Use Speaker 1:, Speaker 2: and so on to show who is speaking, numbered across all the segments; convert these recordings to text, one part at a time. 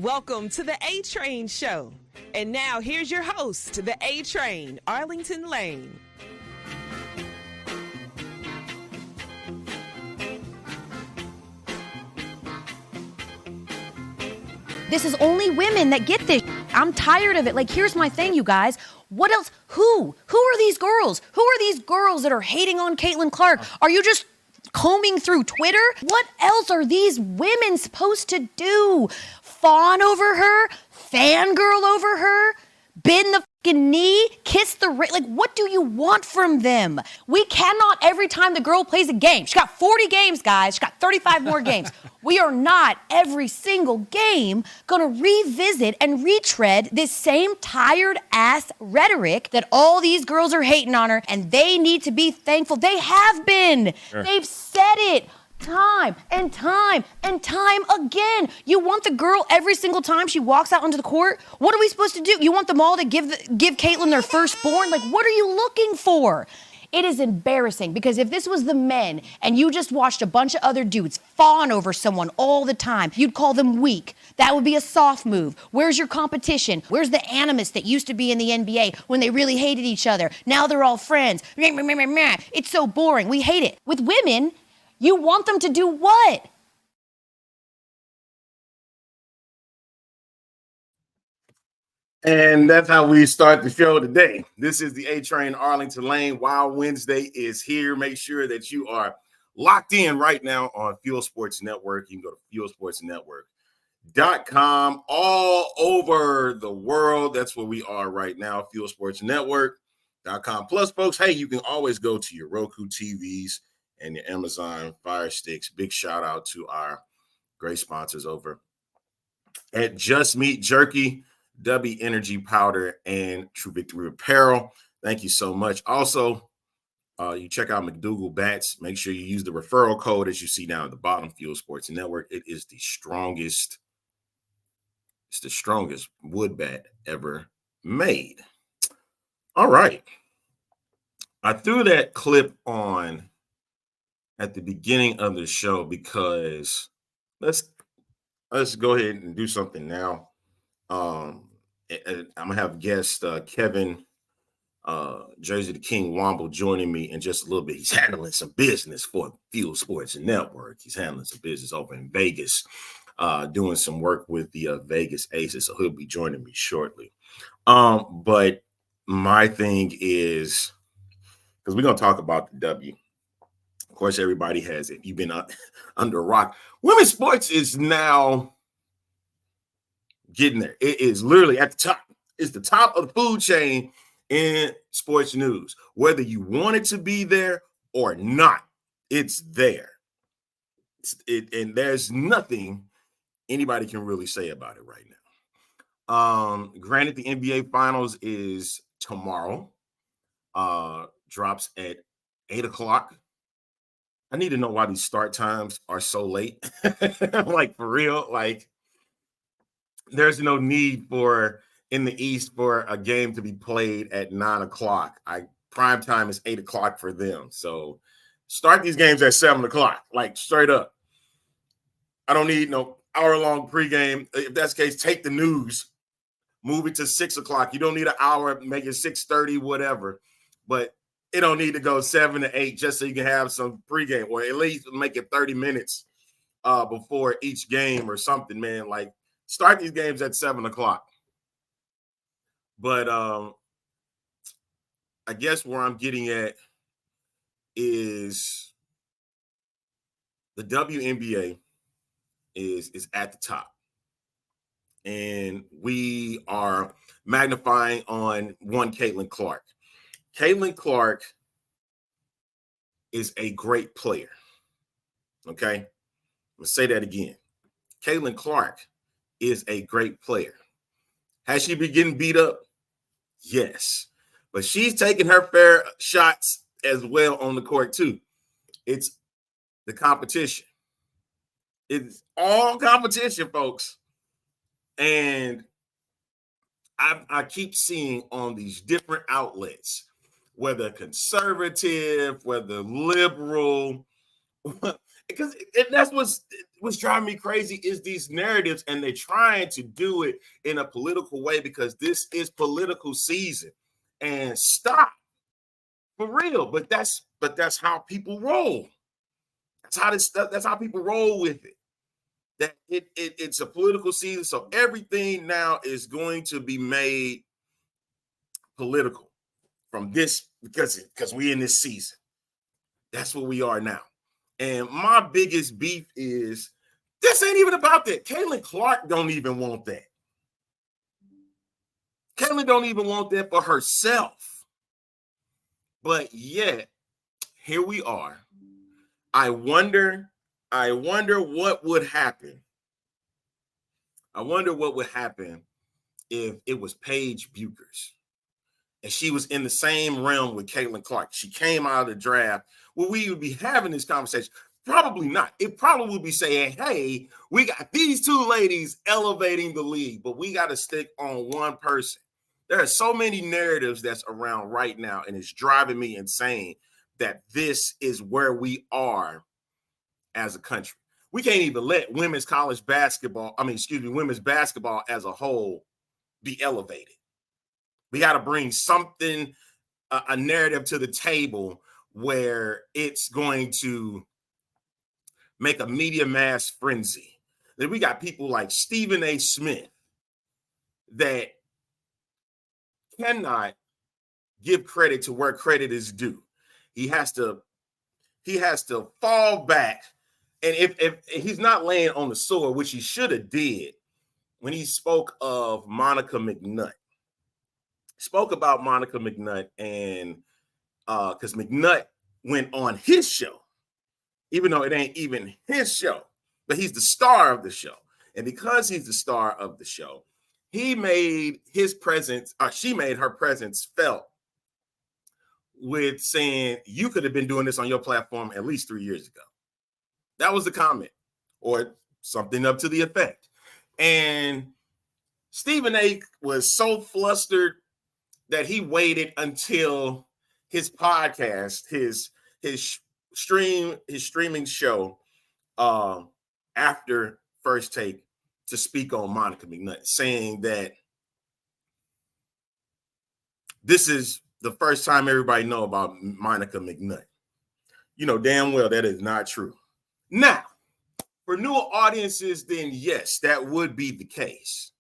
Speaker 1: Welcome to the A-Train Show. And now here's your host, the A-Train, Arlington Lane.
Speaker 2: This is only women that get this. I'm tired of it. Like, here's my thing, you guys. What else? Who are these girls? Who are these girls that are hating on Caitlin Clark? Are you just combing through Twitter? What else are these women supposed to do? Fawn over her? Fangirl over her? Bend the fucking knee? Kiss the ring? Like, what do you want from them? We cannot, every time the girl plays a game, she got 40 games, guys. She got 35 more games. We are not, every single game, going to revisit and retread this same tired-ass rhetoric that all these girls are hating on her, and they need to be thankful. They have been. Sure. They've said it. Time and time and time again. You want the girl every single time she walks out onto the court? What are we supposed to do? You want them all to give Caitlin their firstborn? Like, what are you looking for? It is embarrassing, because if this was the men and you just watched a bunch of other dudes fawn over someone all the time, you'd call them weak. That would be a soft move. Where's your competition? Where's the animus that used to be in the NBA when they really hated each other? Now they're all friends. It's so boring. We hate it. With women, you want them to do what?
Speaker 3: And that's how we start the show today. This is the A-Train Arlington Lane. Wild Wednesday is here. Make sure that you are locked in right now on Fuel Sports Network. You can go to fuelsportsnetwork.com all over the world. That's where we are right now, fuelsportsnetwork.com. Plus, folks, hey, you can always go to your Roku TVs and your Amazon Fire Sticks. Big shout out to our great sponsors over at Just Meat Jerky, W Energy Powder, and True Victory Apparel. Thank you so much. Also, you check out McDougal Bats. Make sure you use the referral code as you see down at the bottom, Fuel Sports Network. It is the strongest, it's the strongest wood bat ever made. All right. I threw that clip on at the beginning of the show because let's go ahead and do something now. I'm gonna have guest Kevin Jerzey Tha King Womble joining me in just a little bit. He's handling some business for Fuel Sports Network. He's handling some business over in Vegas, doing some work with the Vegas Aces. So he'll be joining me shortly. But my thing is, because we're gonna talk about the W. Of course, everybody has, if you've been under a rock, women's sports is now getting there. It is literally at the top. It's the top of the food chain in sports news. Whether you want it to be there or not, it's there. And there's nothing anybody can really say about it right now. Granted, the NBA Finals is tomorrow. Drops at 8 o'clock. I need to know why these start times are so late. Like, for real, like, there's no need for, in the East, for a game to be played at 9 o'clock. Prime time is 8 o'clock for them. So start these games at 7 o'clock, like, straight up. I don't need no hour-long pregame. If that's the case, take the news, move it to 6 o'clock. You don't need an hour, make it 6:30, whatever. But it don't need to go 7 to 8 just so you can have some pregame, or at least make it 30 minutes before each game or something, man. Like, start these games at 7 o'clock. But I guess where I'm getting at is the WNBA is at the top. And we are magnifying on one Caitlin Clark. Caitlin Clark is a great player. Okay? I'm going to say that again. Caitlin Clark is a great player. Has she been getting beat up? Yes. But she's taking her fair shots as well on the court too. It's the competition. It's all competition, folks. And I keep seeing on these different outlets, whether conservative, whether liberal, because that's what's driving me crazy is these narratives, and they're trying to do it in a political way because this is political season. And stop for real. But that's how people roll. That's how people roll with it. That it's a political season, so everything now is going to be made political from this because we're in this season. That's what we are now. And my biggest beef is this ain't even about that. Caitlin Clark don't even want that. Caitlin don't even want that for herself. But yet, here we are. I wonder what would happen. I wonder what would happen if it was Paige Buchers and she was in the same realm with Caitlin Clark. She came out of the draft. Will we would be having this conversation? Probably not. It probably would be saying, hey, we got these two ladies elevating the league, but we got to stick on one person. There are so many narratives that's around right now, and it's driving me insane that this is where we are as a country. We can't even let women's basketball as a whole be elevated. We got to bring something, a narrative to the table where it's going to make a media mass frenzy. Then we got people like Stephen A. Smith that cannot give credit to where credit is due. He has to fall back. And if he's not laying on the sword, which he should have did when he spoke of Monica McNutt. Spoke about Monica McNutt, and because McNutt went on his show, even though it ain't even his show, but he's the star of the show. And because he's the star of the show, he made his presence, she made her presence felt with saying, you could have been doing this on your platform at least 3 years ago. That was the comment, or something up to the effect. And Stephen A. was so flustered that he waited until his podcast, his streaming show after First Take to speak on Monica McNutt, saying that this is the first time everybody know about Monica McNutt. You know damn well that is not true. Now, for newer audiences, then yes, that would be the case.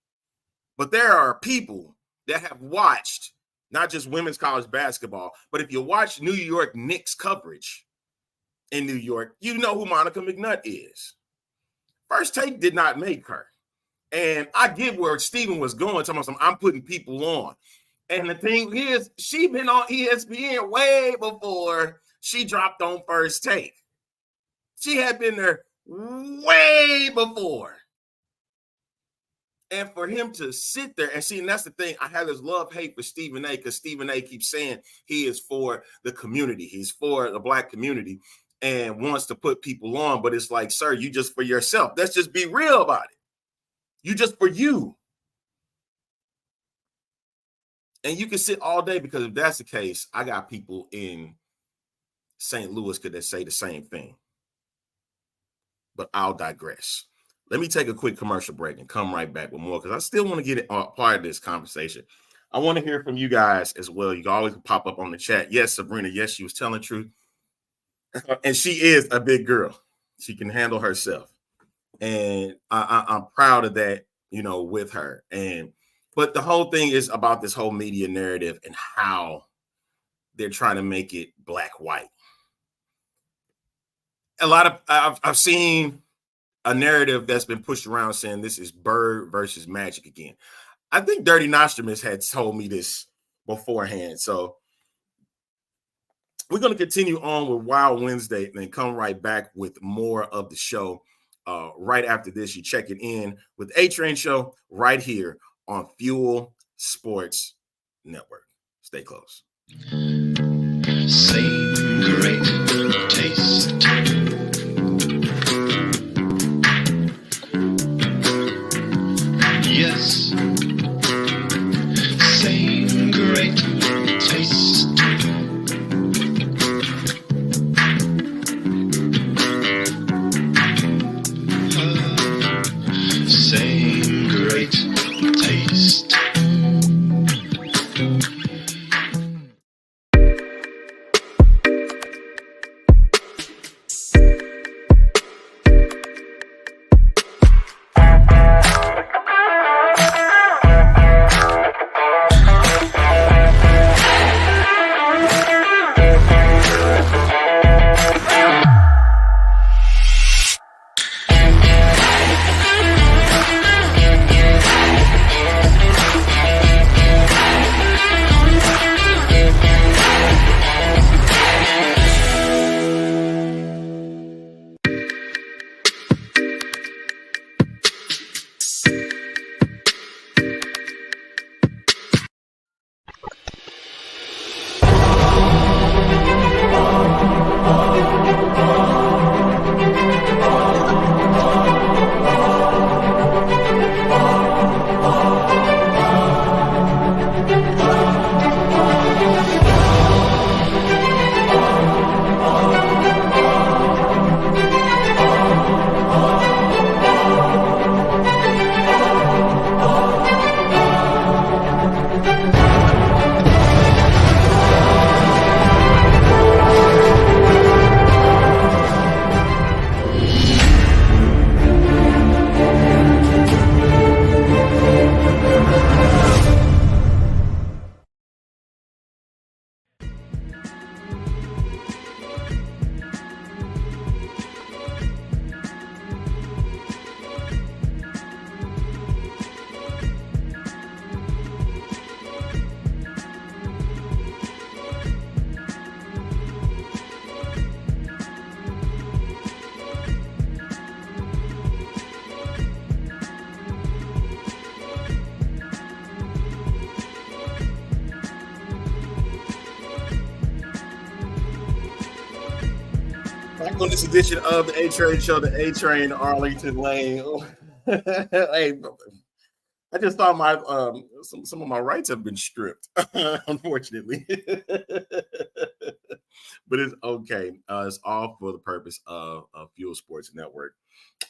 Speaker 3: But there are people that have watched not just women's college basketball, but if you watch New York Knicks coverage in New York, you know who Monica McNutt is. First Take did not make her. And I get where Steven was going, talking about I'm putting people on. And the thing is, she been on ESPN way before she dropped on First Take. She had been there way before. And for him to sit there and see, and that's the thing, I have this love-hate for Stephen A. because Stephen A. keeps saying he is for the community. He's for the Black community and wants to put people on. But it's like, sir, you just for yourself. Let's just be real about it. You just for you. And you can sit all day, because if that's the case, I got people in St. Louis that say the same thing. But I'll digress. Let me take a quick commercial break and come right back with more, because I still want to get part of this conversation. I want to hear from you guys as well. You can always pop up on the chat. Yes, Sabrina, yes, she was telling the truth. And she is a big girl. She can handle herself. And I'm proud of that, you know, with her. But the whole thing is about this whole media narrative and how they're trying to make it black-white. I've seen a narrative that's been pushed around saying this is Bird versus Magic again. I think Dirty Nostradamus had told me this beforehand. So we're going to continue on with Wild Wednesday and then come right back with more of the show. Right after this, you check it in with A-Train Show right here on Fuel Sports Network. Stay close.
Speaker 4: Same great taste. Yes, same great taste.
Speaker 3: back on this edition of the A-Train Show, the A-Train Arlington Lane. Hey, I just thought my some of my rights have been stripped, unfortunately. But it's okay. It's all for the purpose of Fuel Sports Network.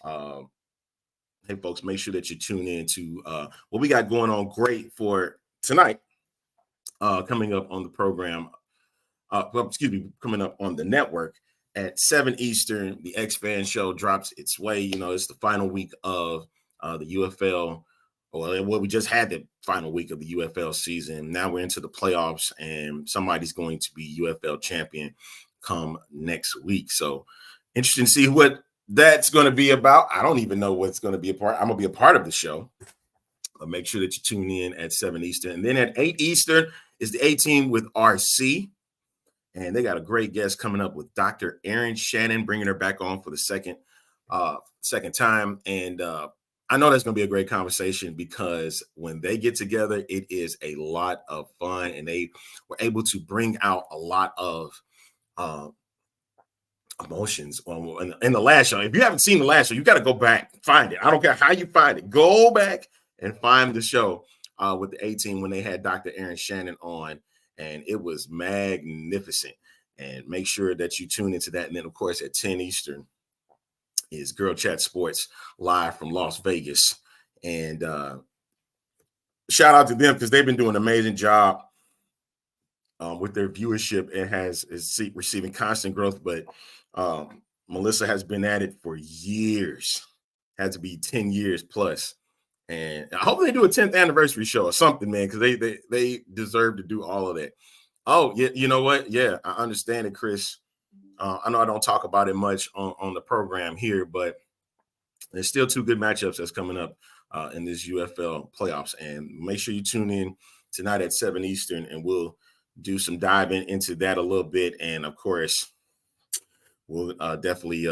Speaker 3: Hey, folks, make sure that you tune in to what we got going on great for tonight. Coming up on the program, coming up on the network at 7 Eastern, the X-Fan Show drops its way. You know, it's the final week of the UFL. Well, we just had the final week of the UFL season. Now we're into the playoffs, and somebody's going to be UFL champion come next week. So interesting to see what that's going to be about. I don't even know what's going to be a part. I'm going to be a part of the show. Make sure that you tune in at 7 Eastern. And then at 8 Eastern is the A-Team with RC. And they got a great guest coming up with Dr. Erin Shannon, bringing her back on for the second time. And I know that's going to be a great conversation because when they get together, it is a lot of fun. And they were able to bring out a lot of emotions in the last show. If you haven't seen the last show, you got to go back, find it. I don't care how you find it. Go back and find the show with the A-Team when they had Dr. Erin Shannon on. And it was magnificent. And make sure that you tune into that. And then, of course, at 10 Eastern is Girl Chat Sports live from Las Vegas. And shout out to them because they've been doing an amazing job with their viewership. It is receiving constant growth. But Melissa has been at it for years. Had to be 10 years plus. And I hope they do a 10th anniversary show or something, man, because they deserve to do all of that. Oh, yeah, you know what? Yeah, I understand it, Chris. I know I don't talk about it much on the program here, but there's still two good matchups that's coming up in this UFL playoffs. And make sure you tune in tonight at 7 Eastern, and we'll do some diving into that a little bit. And, of course, we'll definitely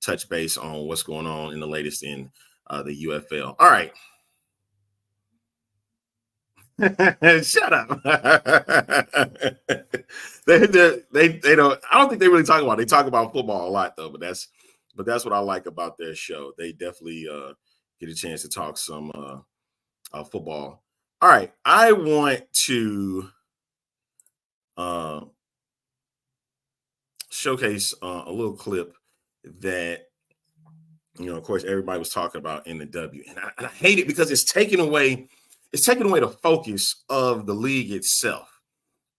Speaker 3: touch base on what's going on in the latest in the UFL. All right. Shut up. they don't. I don't think they really talk about it. They talk about football a lot though, but that's what I like about their show. They definitely get a chance to talk some football. All right, I want to showcase a little clip that, you know, of course, everybody was talking about in the W, and I hate it because it's taking away the focus of the league itself,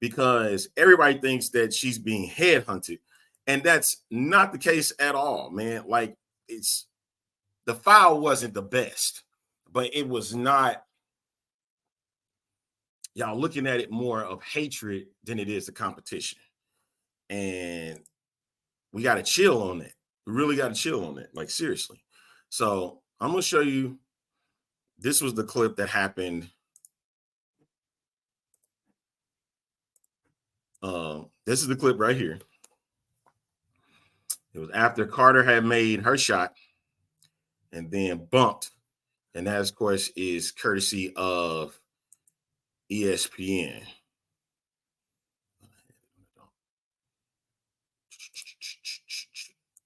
Speaker 3: because everybody thinks that she's being headhunted, and that's not the case at all, man. Like, it's the foul wasn't the best, but it was not. Y'all looking at it more of hatred than it is the competition, and we got to chill on that. We really got to chill on that, like seriously. So I'm gonna show you. This was the clip that happened. This is the clip right here. It was after Carter had made her shot and then bumped. And that, of course, is courtesy of ESPN.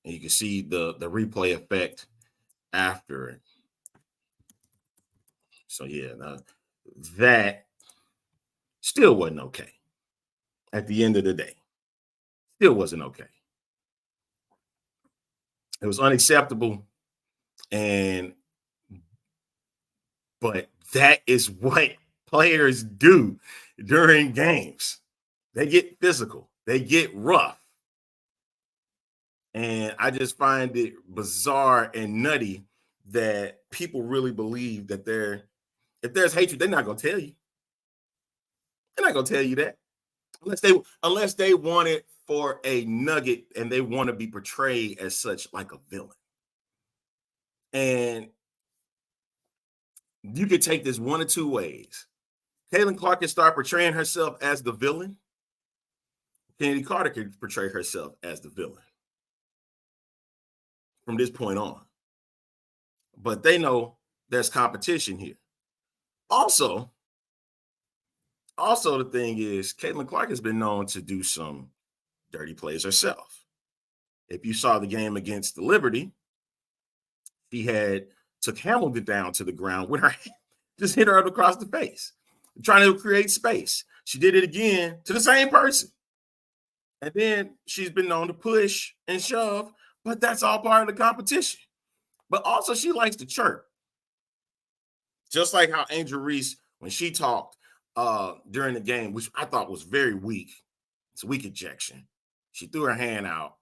Speaker 3: And you can see the replay effect after it. So, yeah, that still wasn't okay. At the end of the day, still wasn't okay. It was unacceptable. But that is what players do during games. They get physical. They get rough. And I just find it bizarre and nutty that people really believe that if there's hatred, they're not going to tell you. They're not going to tell you that. Unless they want it for a nugget and they want to be portrayed as such, like a villain. And you could take this one of two ways. Caitlin Clark can start portraying herself as the villain. Kennedy Carter could portray herself as the villain from this point on. But they know there's competition here. Also, the thing is, Caitlin Clark has been known to do some dirty plays herself. If you saw the game against the Liberty, she had took Hamilton down to the ground with her hand, just hit her across the face, trying to create space. She did it again to the same person. And then she's been known to push and shove, but that's all part of the competition. But also, she likes to chirp. Just like how Angel Reese, when she talked during the game, which I thought was very weak, it's a weak ejection. She threw her hand out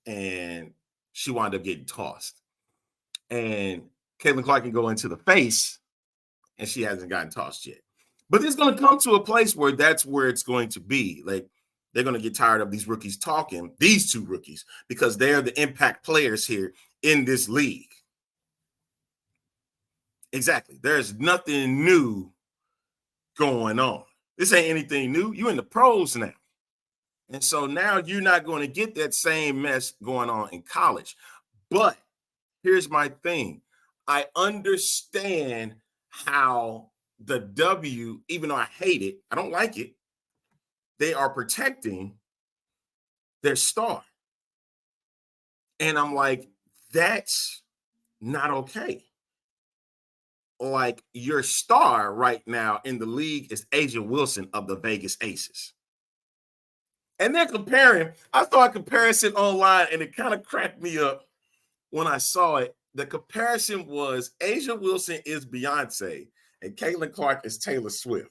Speaker 3: and she wound up getting tossed. And Caitlin Clark can go into the face and she hasn't gotten tossed yet. But it's going to come to a place where that's where it's going to be. Like, they're going to get tired of these rookies talking, these two rookies, because they're the impact players here in this league. Exactly. There's nothing new going on. This ain't anything new. You're in the pros now. And so now you're not going to get that same mess going on in college. But here's my thing. I understand how the W, even though I hate it, I don't like it, they are protecting their star. And I'm like, that's not okay. Like, your star right now in the league is Asia Wilson of the Vegas Aces. And they're comparing. I saw a comparison online and it kind of cracked me up when I saw it. The comparison was Asia Wilson is Beyonce and Caitlin Clark is Taylor Swift.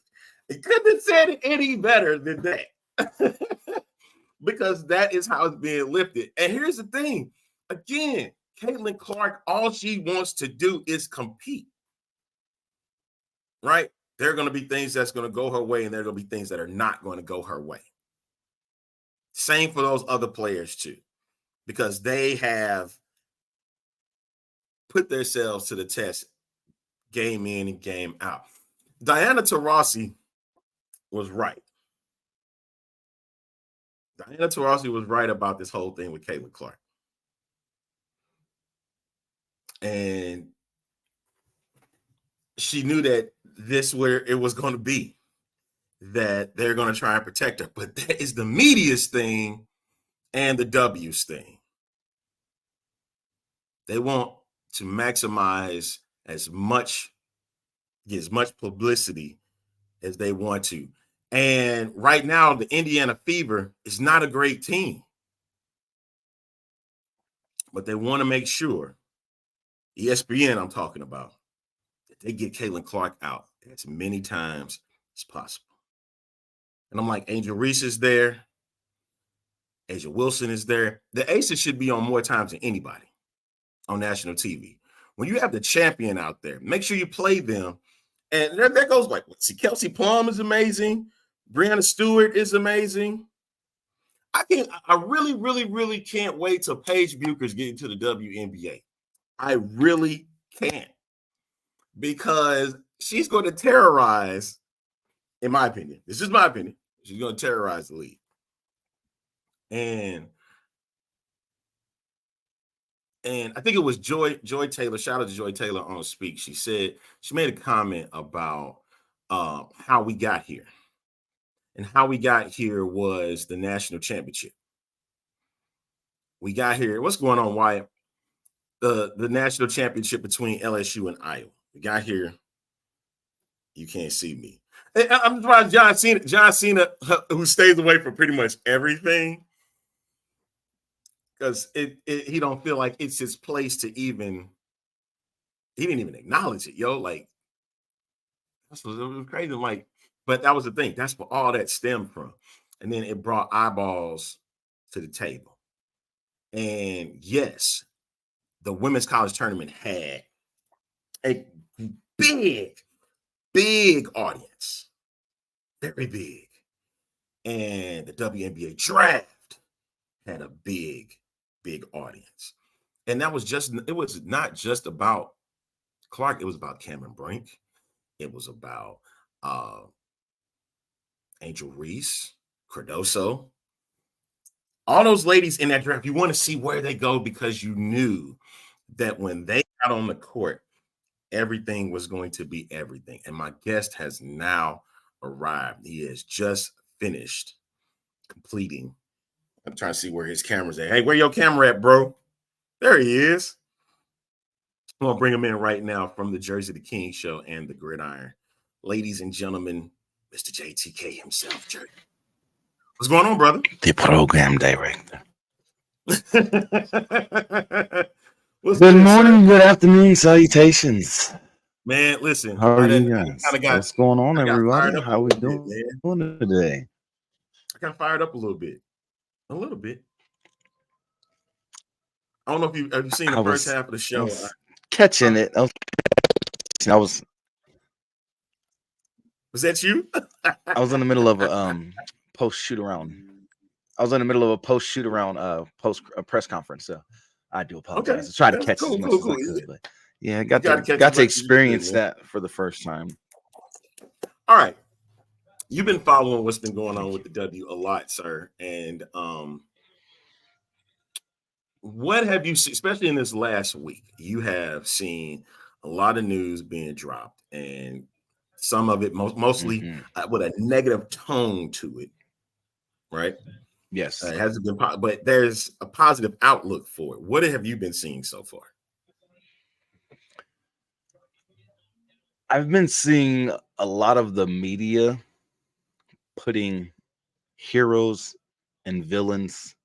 Speaker 3: It couldn't have said it any better than that. Because that is how it's being lifted. And here's the thing. Again, Caitlin Clark, all she wants to do is compete. Right? There are going to be things that's going to go her way, and there are going to be things that are not going to go her way. Same for those other players too, because they have put themselves to the test game in and game out. Diana Taurasi was right. Diana Taurasi was right about this whole thing with Caitlin Clark. And she knew that this where it was going to be, that they're going to try and protect her. But that is the media's thing and the W's thing. They want to maximize as much publicity as they want to. And right now, the Indiana Fever is not a great team. But they want to make sure, ESPN I'm talking about, that they get Caitlin Clark out as many times as possible. And I'm like, Angel Reese is there. Asia Wilson is there. The Aces should be on more times than anybody on national TV. When you have the champion out there, make sure you play them. And there goes like, see, Kelsey Plum is amazing. Brianna Stewart is amazing. I really, really, really can't wait till Paige Buecher's getting to the WNBA. I really can't, because she's going to terrorize, in my opinion. This is my opinion. She's going to terrorize the league. And I think it was Joy Taylor. Shout out to Joy Taylor on Speak. She said, she made a comment about how we got here. And how we got here was the national championship. We got here. What's going on, Wyatt? The national championship between LSU and Iowa. We got here. You can't see me. I'm surprised John Cena, who stays away from pretty much everything, because he don't feel like it's his place to even. He didn't even acknowledge it, yo. Like, it was crazy. Like, but that was the thing. That's where all that stemmed from, and then it brought eyeballs to the table. And yes, the women's college tournament had a big audience, very big, and the WNBA draft had a big audience. And it was not just about Clark. It was about Cameron Brink. It was about Angel Reese, Cardoso, all those ladies in that draft. You want to see where they go, because you knew that when they got on the court, everything was going to be everything. And my guest has now arrived. He has just finished completing I'm trying to see where his camera's at. Hey, where your camera at, bro? There he is. I'm gonna bring him in right now from the Jerzey Tha King show and the Gridiron. Ladies and gentlemen, Mr. JTK himself, Jerzey. What's going on, brother?
Speaker 5: The program director.
Speaker 3: What's
Speaker 5: Good
Speaker 3: good,
Speaker 5: morning,
Speaker 3: sir?
Speaker 5: good afternoon, salutations.
Speaker 3: Man, listen.
Speaker 5: How are you guys? What's going on,
Speaker 3: I got
Speaker 5: everybody?
Speaker 3: fired up a
Speaker 5: How we
Speaker 3: little bit, man.
Speaker 5: doing today?
Speaker 3: I got fired up a little bit. A little bit. I don't know if have you seen the first half of the show.
Speaker 5: Catching it. Was
Speaker 3: that you?
Speaker 5: I was in the middle of a post shoot around. I was in the middle of a post shoot around post press conference, so I do apologize.
Speaker 3: Okay.
Speaker 5: I tried to catch
Speaker 3: cool,
Speaker 5: as much
Speaker 3: cool,
Speaker 5: as I could, but yeah, I got
Speaker 3: to
Speaker 5: to experience that for the first time.
Speaker 3: All right. You've been following what's been going on with the W a lot, sir. And what have you seen, especially in this last week? You have seen a lot of news being dropped, and some of it mostly with a negative tone to it, right?
Speaker 5: Yes.
Speaker 3: It hasn't been, but there's a positive outlook for it. What have you been seeing so far?
Speaker 5: I've been seeing a lot of the media putting heroes and villains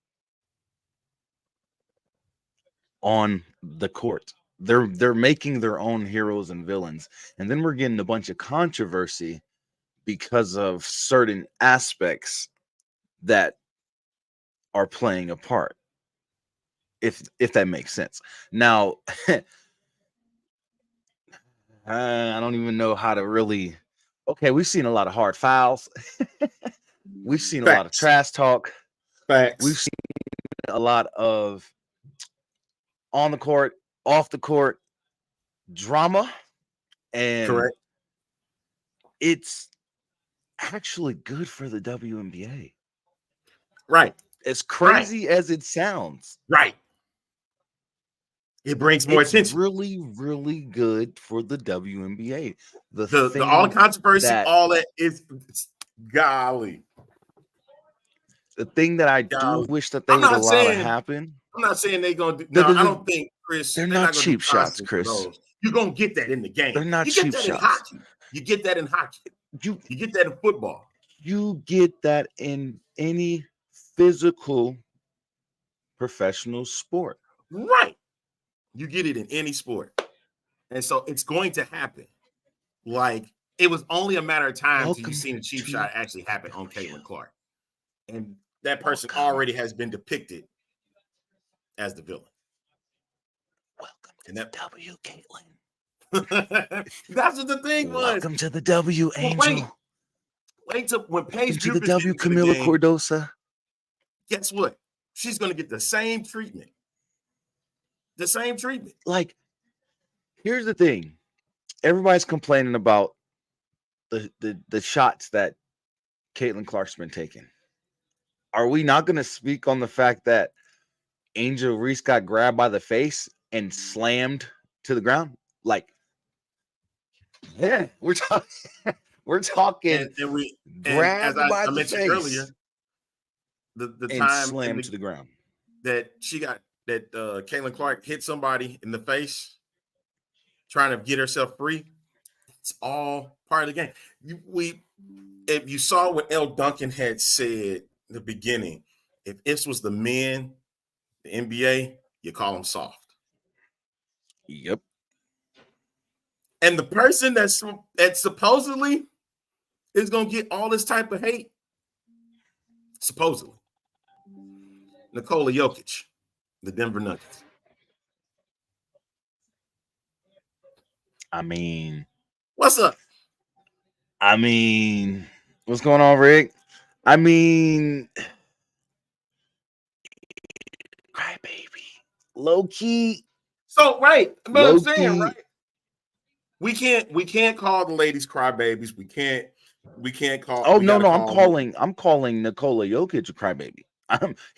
Speaker 5: on the court. They're making their own heroes and villains, and then we're getting a bunch of controversy because of certain aspects that are playing a part. If that makes sense. Now, I don't even know how to really. Okay, we've seen a lot of hard fouls. We've seen a lot of trash talk.
Speaker 3: Facts.
Speaker 5: We've seen a lot of on the court, off the court drama, and
Speaker 3: correct.
Speaker 5: It's actually good for the WNBA.
Speaker 3: Right.
Speaker 5: As crazy as it sounds.
Speaker 3: Right. It brings more attention.
Speaker 5: Really, really good for the WNBA.
Speaker 3: The all the controversy, all that is golly.
Speaker 5: The thing that I do wish that they would allow to happen.
Speaker 3: I'm not saying they're gonna do. No, I don't think, Chris.
Speaker 5: They're not cheap shots, Chris.
Speaker 3: You're gonna get that in the game.
Speaker 5: They're not cheap shots.
Speaker 3: In hockey. You get that in hockey. You get that in football.
Speaker 5: You get that in any physical professional sport.
Speaker 3: Right. You get it in any sport. And so it's going to happen. Like, it was only a matter of time until you seen a cheap shot actually happen on Caitlin Clark. And that person already has been depicted as the villain.
Speaker 5: Welcome to the W, Caitlin.
Speaker 3: That's what the thing was.
Speaker 5: Welcome to the W, Angel.
Speaker 3: Wait till when Paige
Speaker 5: to the W, Camila Cordosa.
Speaker 3: Guess what? She's going to get the same treatment. The same treatment.
Speaker 5: Like, here's the thing. Everybody's complaining about the shots that Caitlin Clark's been taking. Are we not going to speak on the fact that Angel Reese got grabbed by the face and slammed to the ground? Like, yeah, we're talking.
Speaker 3: And as I mentioned earlier, the time
Speaker 5: slammed to the ground
Speaker 3: that she got that Caitlin Clark hit somebody in the face, trying to get herself free. It's all part of the game. If you saw what L. Duncan had said in the beginning, if this was the men, the NBA, you call them soft.
Speaker 5: Yep.
Speaker 3: And the person that supposedly is going to get all this type of hate, supposedly, Nikola Jokic, the Denver Nuggets.
Speaker 5: I mean,
Speaker 3: what's up?
Speaker 5: I mean, what's going on, Rick? I mean, crybaby, low key.
Speaker 3: So right, but I'm saying right. We can't call the ladies crybabies. We can't call.
Speaker 5: Oh no, I'm calling Nikola Jokic a crybaby.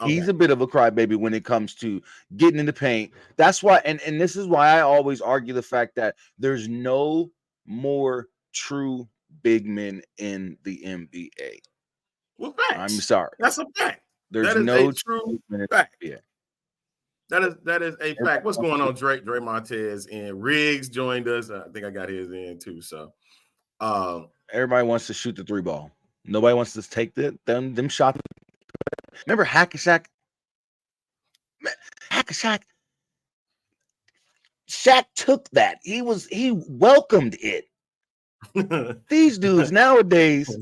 Speaker 5: He's a bit of a crybaby when it comes to getting in the paint. That's why, and this is why I always argue the fact that there's no more true big men in the NBA.
Speaker 3: Well, facts.
Speaker 5: I'm sorry.
Speaker 3: That's a fact.
Speaker 5: There's
Speaker 3: That is
Speaker 5: no
Speaker 3: a true
Speaker 5: treatment.
Speaker 3: fact.
Speaker 5: Yeah.
Speaker 3: That is a fact. What's going on, Drake Montez and Riggs joined us. I think I got his in too. So
Speaker 5: Everybody wants to shoot the 3 ball. Nobody wants to take them shots. Remember Hack-a-Shaq? Hack-a-Shaq. Shaq took that. He welcomed it. These dudes nowadays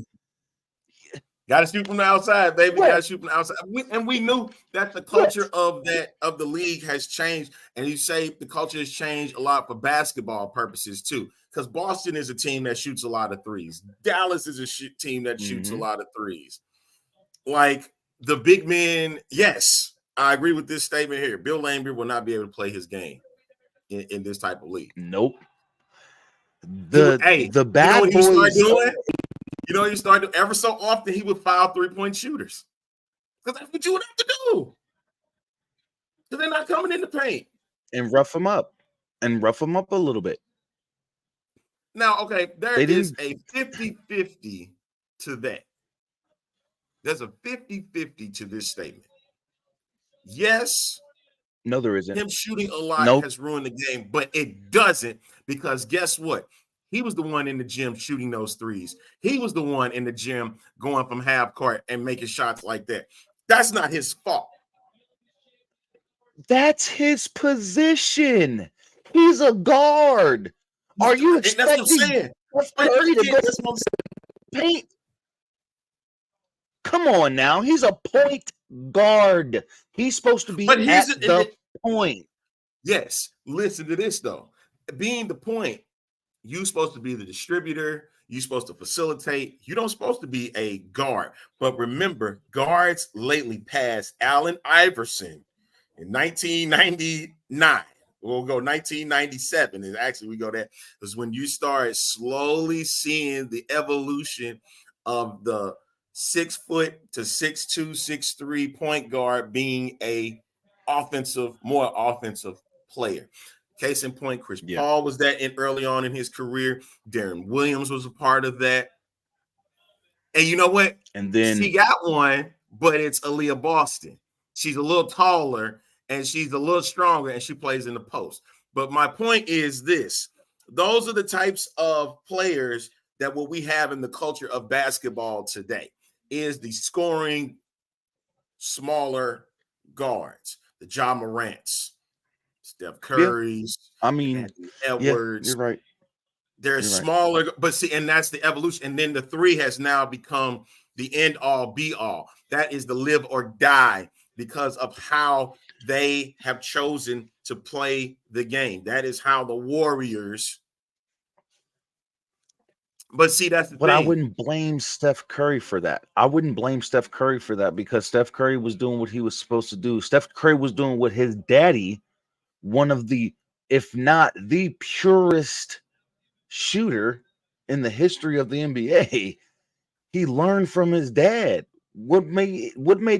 Speaker 3: got to shoot from the outside, baby.
Speaker 5: Right.
Speaker 3: Got to shoot from the outside. We knew that the culture of the league has changed, and you say the culture has changed a lot for basketball purposes too. Because Boston is a team that shoots a lot of threes. Dallas is a team that shoots a lot of threes. Like the big men, yes, I agree with this statement here. Bill Laimbeer will not be able to play his game in this type of league.
Speaker 5: Nope. The bad
Speaker 3: what
Speaker 5: boys.
Speaker 3: You know, you start doing ever so often he would foul 3-point shooters. Because that's what you would have to do. Because they're not coming in the paint.
Speaker 5: And rough them up. And rough them up a little bit.
Speaker 3: Now, okay, there is a 50-50 to that. There's a 50-50 to this statement. Yes.
Speaker 5: No, there isn't.
Speaker 3: Him shooting a lot has ruined the game, but it doesn't, because guess what? He was the one in the gym shooting those threes. He was the one in the gym going from half court and making shots like that. That's not his fault.
Speaker 5: That's his position. He's a guard. Are you expecting Curry to go to paint? Come on now. He's a point guard. He's supposed to be at the point.
Speaker 3: Yes. Listen to this, though. Being the point, you're supposed to be the distributor. You're supposed to facilitate. You don't supposed to be a guard. But remember, guards lately passed Allen Iverson in 1999. We'll go 1997. And actually, we go there. Because when you start slowly seeing the evolution of the 6 foot to 6'2", 6'3" point guard being more offensive player. Case in point, Chris Paul was that early on in his career. Darren Williams was a part of that. And you know what?
Speaker 5: And then
Speaker 3: she got one, but it's Aaliyah Boston. She's a little taller and she's a little stronger and she plays in the post. But my point is this. Those are the types of players that what we have in the culture of basketball today is the scoring smaller guards, the Ja Morants, Steph Curry's, Anthony Edwards.
Speaker 5: You're right.
Speaker 3: They're smaller, but see, and that's the evolution. And then the 3 has now become the end all be all. That is the live or die because of how they have chosen to play the game. That is how the Warriors. But see, that's the thing.
Speaker 5: I wouldn't blame Steph Curry for that. Because Steph Curry was doing what he was supposed to do. Steph Curry was doing what his daddy, one of the, if not the purest shooter in the history of the NBA, he learned from his dad. What made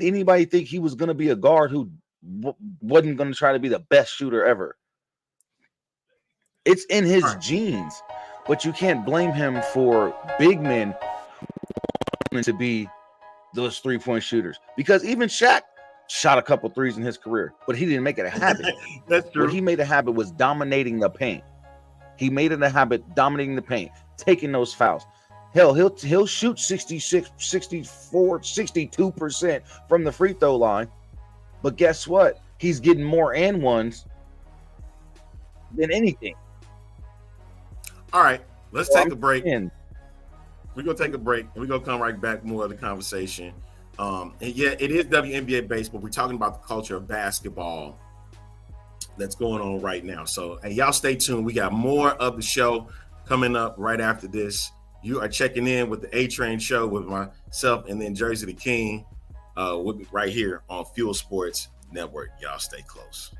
Speaker 5: anybody think he was going to be a guard who wasn't going to try to be the best shooter ever? It's in his genes. But you can't blame him for big men to be those 3-point shooters, because even Shaq shot a couple threes in his career, but he didn't make it a habit.
Speaker 3: That's true.
Speaker 5: What he made a habit was dominating the paint. He made it a habit dominating the paint, taking those fouls. Hell, he'll shoot 66, 64, 62% from the free throw line. But guess what? He's getting more and ones than anything.
Speaker 3: All right, let's take a break. We're going to take a break, and we're going to come right back, more of the conversation. And yeah, it is WNBA based, but we're talking about the culture of basketball that's going on right now. So, and y'all stay tuned. We got more of the show coming up right after this. You are checking in with the A-Train Show with myself and then Jerzey Tha King. We'll be right here on Fuel Sports Network. Y'all stay close.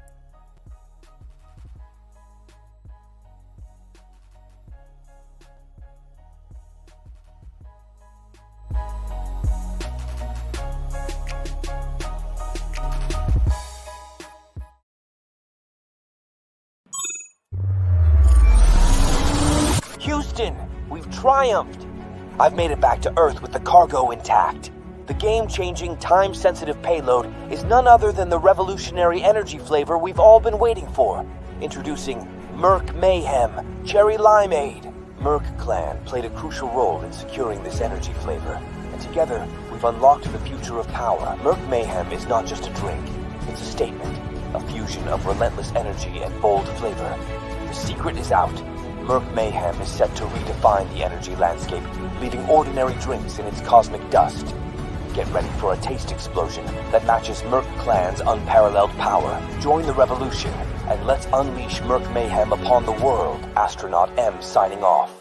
Speaker 6: Houston, we've triumphed. I've made it back to Earth with the cargo intact. The game-changing, time-sensitive payload is none other than the revolutionary energy flavor we've all been waiting for. Introducing Merc Mayhem Cherry Limeade. Merc Clan played a crucial role in securing this energy flavor, and together we've unlocked the future of power. Merc Mayhem is not just a drink, it's a statement, a fusion of relentless energy and bold flavor. The secret is out. Merc Mayhem is set to redefine the energy landscape, leaving ordinary drinks in its cosmic dust. Get ready for a taste explosion that matches Merc Clan's unparalleled power. Join the revolution, and let's unleash Merc Mayhem upon the world. Astronaut M signing off.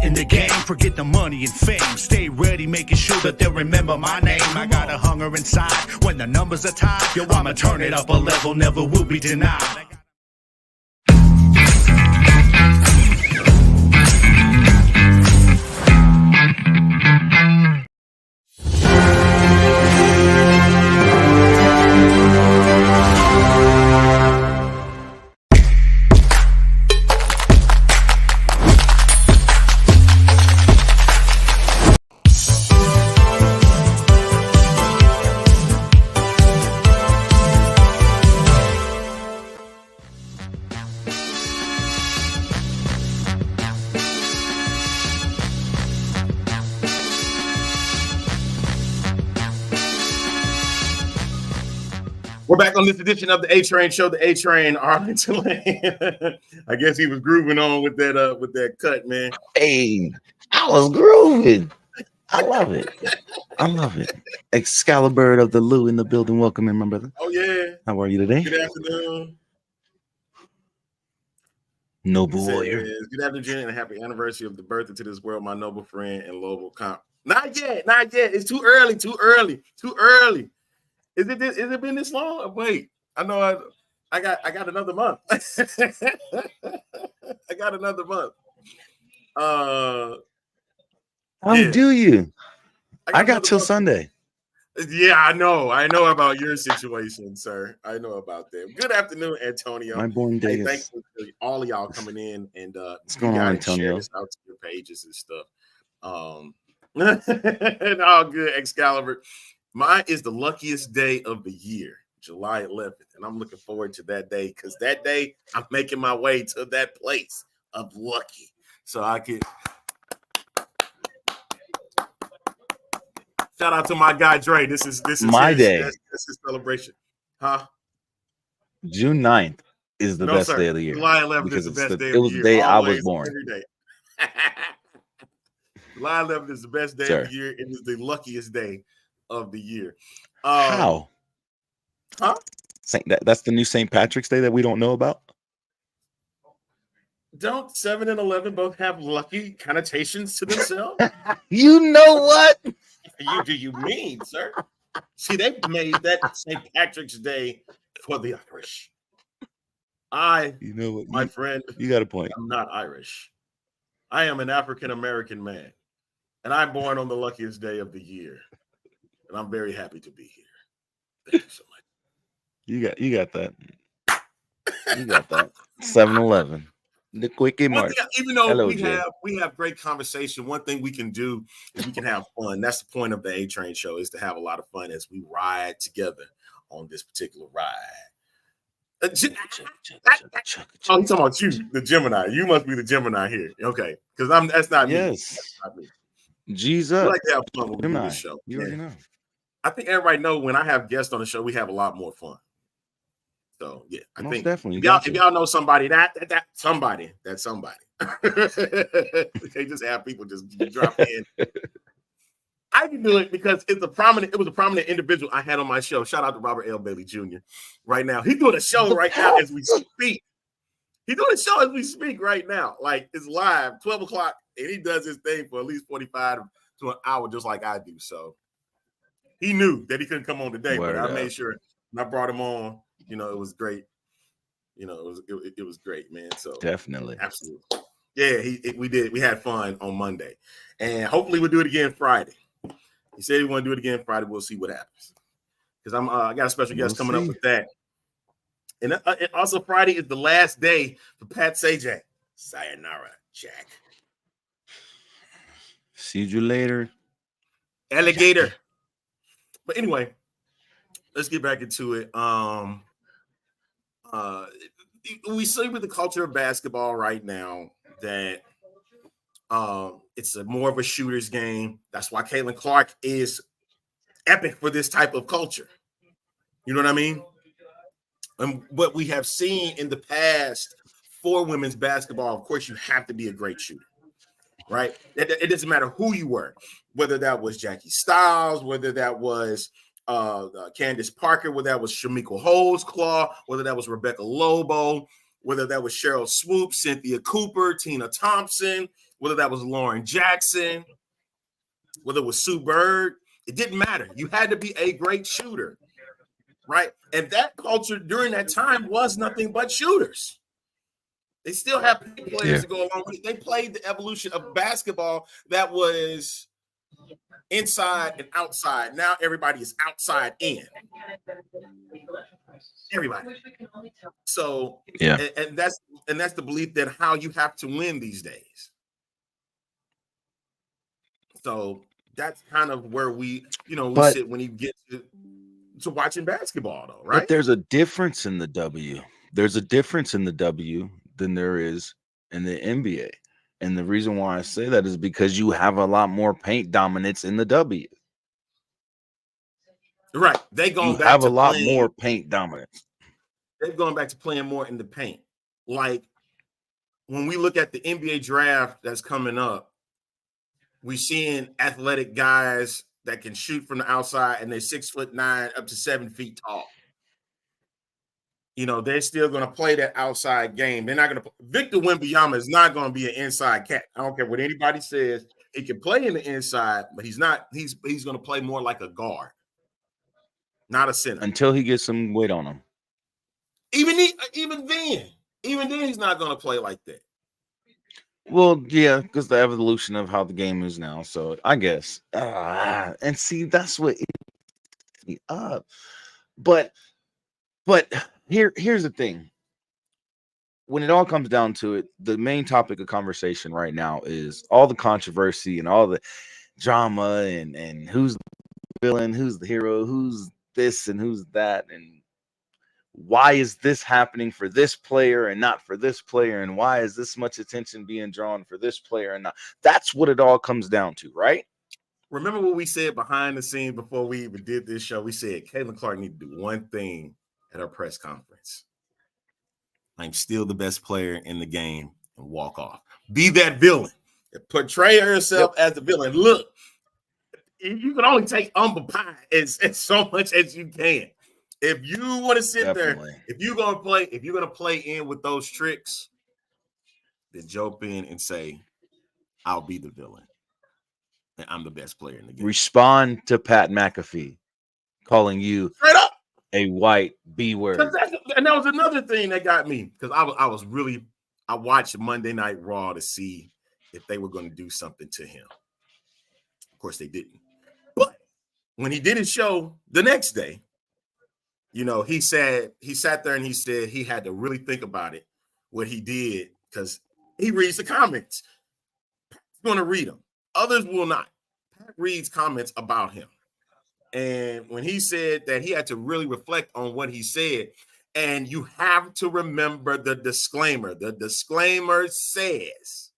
Speaker 7: In the game, forget the money and fame. Stay ready, making sure that they'll remember my name. I got a hunger inside when the numbers are tied. Yo, I'ma turn it up a level, never will be denied.
Speaker 3: We're back on this edition of the A-Train Show, the A-Train Arlington Lane. I guess he was grooving on with that cut, man.
Speaker 5: Hey, I was grooving. I love it. I love it. Excalibur of the Lou in the building. Welcome in, my brother.
Speaker 3: Oh, yeah.
Speaker 5: How are you today?
Speaker 3: Good afternoon.
Speaker 5: Noble warrior.
Speaker 3: Good afternoon, Jenny, and a happy anniversary of the birth into this world, my noble friend and noble comp. Not yet. It's too early. Is it been this long? Wait, I know I got another month. I got another month.
Speaker 5: How do you? I got till Sunday.
Speaker 3: Yeah, I know about your situation, sir. I know about that. Good afternoon, Antonio.
Speaker 5: My born day.
Speaker 3: Thank you for all of y'all coming in and
Speaker 5: what's going on, Antonio?
Speaker 3: Share this out to your pages and stuff. And all good, Excalibur. Mine is the luckiest day of the year, July 11th, and I'm looking forward to that day because that day I'm making my way to that place of lucky, so I can shout out to my guy Dre. This is
Speaker 5: my day.
Speaker 3: This is celebration, huh?
Speaker 5: June 9th is the best day of the year.
Speaker 3: July 11th is the best day of the year.
Speaker 5: It was the day I was born.
Speaker 3: Every day. July 11th is the best day of the year. It is the luckiest day of the year.
Speaker 5: How?
Speaker 3: Huh?
Speaker 5: That's the new St. Patrick's Day that we don't know about?
Speaker 3: Don't 7 and 11 both have lucky connotations to themselves?
Speaker 5: You know what?
Speaker 3: Do you mean, sir? See, they made that St. Patrick's Day for the Irish.
Speaker 5: You know what,
Speaker 3: my friend,
Speaker 5: you got a point.
Speaker 3: I'm not Irish. I am an African-American man, and I'm born on the luckiest day of the year. And I'm very happy to be here. Thank you so much.
Speaker 5: You got that. You got that. 7-Eleven. The quickie mark.
Speaker 3: Even though we have great conversation, one thing we can do is we can have fun. That's the point of the A-Train Show, is to have a lot of fun as we ride together on this particular ride. Oh, he's talking about you, the Gemini. You must be the Gemini here. Okay. Because that's not me.
Speaker 5: Yes.
Speaker 3: That's not me.
Speaker 5: G's
Speaker 3: We
Speaker 5: up.
Speaker 3: like to have fun when we do
Speaker 5: Gemini,
Speaker 3: this show.
Speaker 5: you already know.
Speaker 3: I think everybody knows when I have guests on the show, we have a lot more fun. So yeah, I
Speaker 5: Most
Speaker 3: think
Speaker 5: definitely.
Speaker 3: if y'all know somebody that's somebody. They just have people just drop in. I can do it because it was a prominent individual I had on my show. Shout out to Robert L. Bailey Jr. Right now. He's doing a show right now as we speak. He's doing a show as we speak right now. Like it's live, 12 o'clock, and he does his thing for at least 45 to an hour, just like I do. So he knew that he couldn't come on today, but I made sure and I brought him on. You know, it was great. You know, it was great, man. So
Speaker 5: definitely,
Speaker 3: absolutely, yeah. We had fun on Monday, and hopefully we'll do it again Friday. He said he want to do it again Friday. We'll see what happens. Because I got a special guest coming up with that, and also Friday is the last day for Pat Sajak. Sayonara, Jack.
Speaker 5: See you later,
Speaker 3: alligator.
Speaker 5: Jack.
Speaker 3: But anyway, let's get back into it. We see with the culture of basketball right now that it's more of a shooter's game. That's why Caitlin Clark is epic for this type of culture. You know what I mean? And what we have seen in the past for women's basketball, of course, you have to be a great shooter, right? It doesn't matter who you were, whether that was Jackie Stiles, whether that was Candace Parker, whether that was Shamiko Holdsclaw, whether that was Rebecca Lobo, whether that was Cheryl Swoop, Cynthia Cooper, Tina Thompson, whether that was Lauren Jackson, whether it was Sue Bird. It didn't matter. You had to be a great shooter, right? And that culture during that time was nothing but shooters. They still have players to go along with it. They played the evolution of basketball that was inside and outside. Now everybody is outside in. Everybody. So and that's the belief that how you have to win these days. So that's kind of where we sit when you get to watching basketball, though, right?
Speaker 5: But there's a difference in the W. There's a difference in the W than there is in the NBA. And the reason why I say that is because you have a lot more paint dominance in the W.
Speaker 3: Right. They
Speaker 5: have a lot more paint dominance.
Speaker 3: They've gone back to playing more in the paint. Like when we look at the NBA draft that's coming up, we're seeing athletic guys that can shoot from the outside and they're 6'9" up to 7 feet tall. You know, they're still going to play that outside game. They're not going to. Victor Wembanyama is not going to be an inside cat. I don't care what anybody says. He can play in the inside, but he's not. He's going to play more like a guard, not a center.
Speaker 5: Until he gets some weight on him.
Speaker 3: Even then, he's not going to play like that.
Speaker 5: Well, yeah, because the evolution of how the game is now. So I guess, and see, that's what eats me up. But here's the thing. When it all comes down to it, the main topic of conversation right now is all the controversy and all the drama and who's the villain, who's the hero, who's this and who's that, and why is this happening for this player and not for this player, and why is this much attention being drawn for this player and not? That's what it all comes down to, right?
Speaker 3: Remember what we said behind the scenes before we even did this show? We said Caitlin Clark needed to do one thing at her press conference. I'm still the best player in the game, and walk off. Be that villain. Portray herself as the villain. Look, you can only take humble pie as so much as you can. If you want to sit there, if you're gonna play in with those tricks, then jump in and say, I'll be the villain. And I'm the best player in the game.
Speaker 5: Respond to Pat McAfee calling you
Speaker 3: straight up
Speaker 5: a white B word.
Speaker 3: And that was another thing that got me, because I watched Monday Night Raw to see if they were going to do something to him. Of course they didn't. But when he did his show the next day, you know, he sat there and he said he had to really think about it, what he did, because he reads the comments. He's going to read them. Others will not. Pat reads comments about him. And when he said that he had to really reflect on what he said, and you have to remember the disclaimer. The disclaimer says,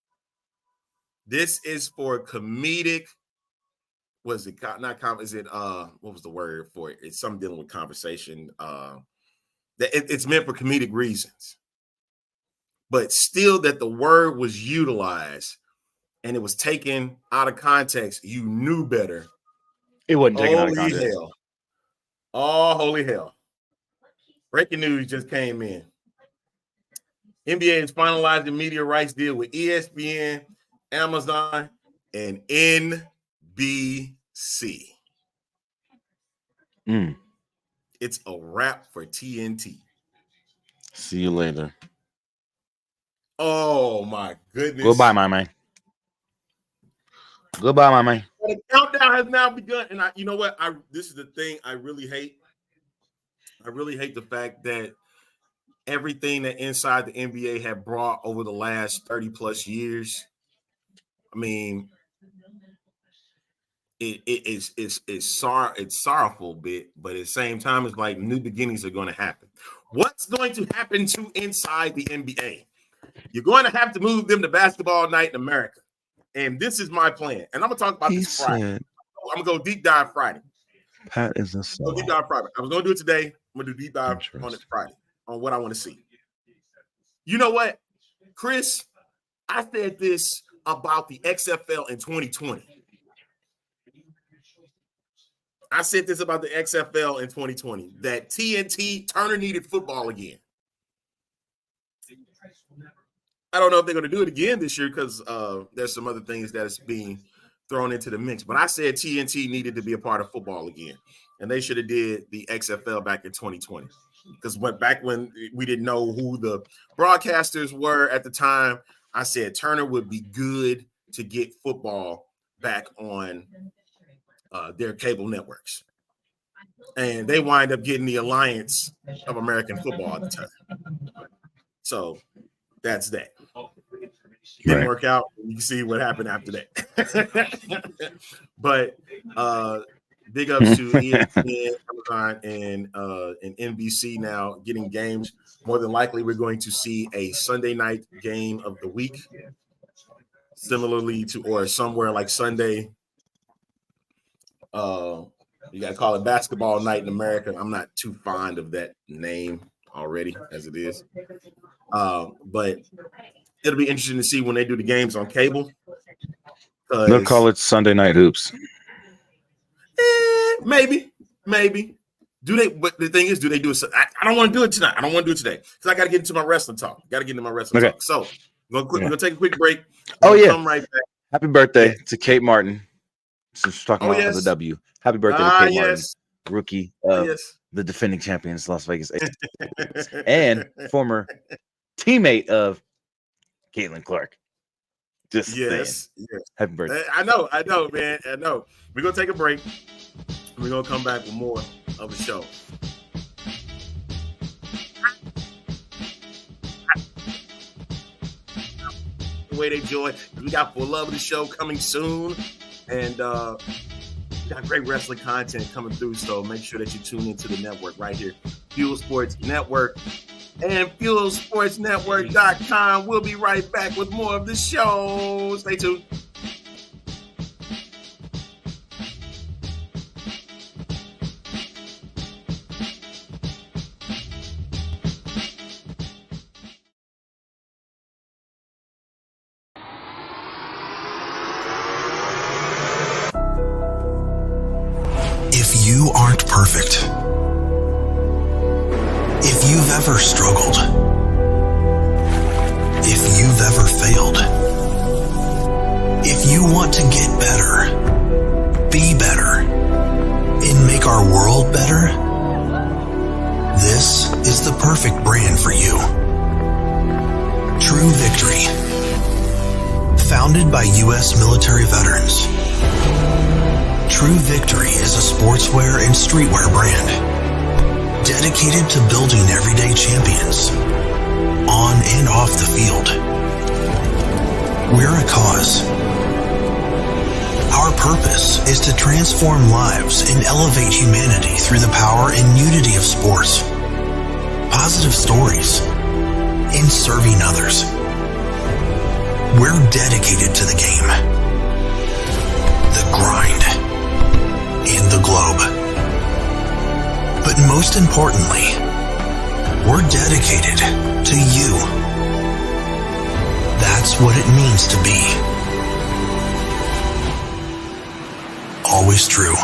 Speaker 3: this is for comedic was it not com? Is it what was the word for it? It's something dealing with conversation. That it's meant for comedic reasons, but still that the word was utilized and it was taken out of context. You knew better.
Speaker 5: It wasn't taken out of
Speaker 3: Holy
Speaker 5: context.
Speaker 3: hell! Oh, holy hell! Breaking news just came in. NBA is finalizing media rights deal with ESPN, Amazon, and NBC. It's a wrap for TNT.
Speaker 5: See you later.
Speaker 3: Oh my goodness.
Speaker 5: Goodbye, my man. Goodbye, my man.
Speaker 3: The countdown has now begun. And you know what? This is the thing I really hate. I really hate the fact that everything that inside the NBA had brought over the last 30 plus years. I mean, it's sorrowful bit, but at the same time, it's like new beginnings are going to happen. What's going to happen to inside the NBA? You're going to have to move them to basketball night in America. And this is my plan. And I'm going to talk about this Friday. I'm going to go deep dive Friday.
Speaker 5: Pat is a
Speaker 3: Go deep dive Friday. I was going to do it today. I'm going to do deep dive on it Friday on what I want to see. You know what, Chris? I said this about the XFL in 2020. I said this about the XFL in 2020, that TNT, Turner needed football again. I don't know if they're going to do it again this year because there's some other things that's being thrown into the mix. But I said TNT needed to be a part of football again. And they should have did the XFL back in 2020. Because back when we didn't know who the broadcasters were at the time, I said Turner would be good to get football back on their cable networks. And they wind up getting the Alliance of American Football at the time. So that's that. Didn't work out. You can see what happened after that. But big ups to ESPN, Amazon, and NBC now getting games. More than likely, we're going to see a Sunday night game of the week. Similarly to, or somewhere like Sunday. You got to call it basketball night in America. I'm not too fond of that name already as it is. But it'll be interesting to see when they do the games on cable.
Speaker 5: They'll call it Sunday Night Hoops.
Speaker 3: Maybe. Do they? But the thing is, do they do it? I don't want to do it tonight. I don't want to do it today because I got to get into my wrestling talk. Talk. So we're going to take a quick break. Come right back.
Speaker 5: Happy birthday to Kate Martin. Since we're talking about the W. Happy birthday to Kate Martin, rookie of the defending champions, Las Vegas Aces, and former teammate of Caitlin Clark. Just saying. Happy birthday.
Speaker 3: I know, man. I know. We're going to take a break. We're going to come back with more of the show. The way they joy. We got For Love of the Show coming soon. And we got great wrestling content coming through. So make sure that you tune into the network right here. Fuel Sports Network and FuelSportsNetwork.com. We'll be right back with more of the show. Stay tuned.
Speaker 8: If you aren't perfect, if you've ever struggled, if you've ever failed, if you want to get better, be better, and make our world better, this is the perfect brand for you. True Victory. Founded by U.S. military veterans, True Victory is a sportswear and streetwear brand dedicated to building everyday champions on and off the field. We're a cause. Our purpose is to transform lives and elevate humanity through the power and unity of sports, positive stories, and serving others. We're dedicated to the game, the grind, most importantly, we're dedicated to you. That's what it means to be always true.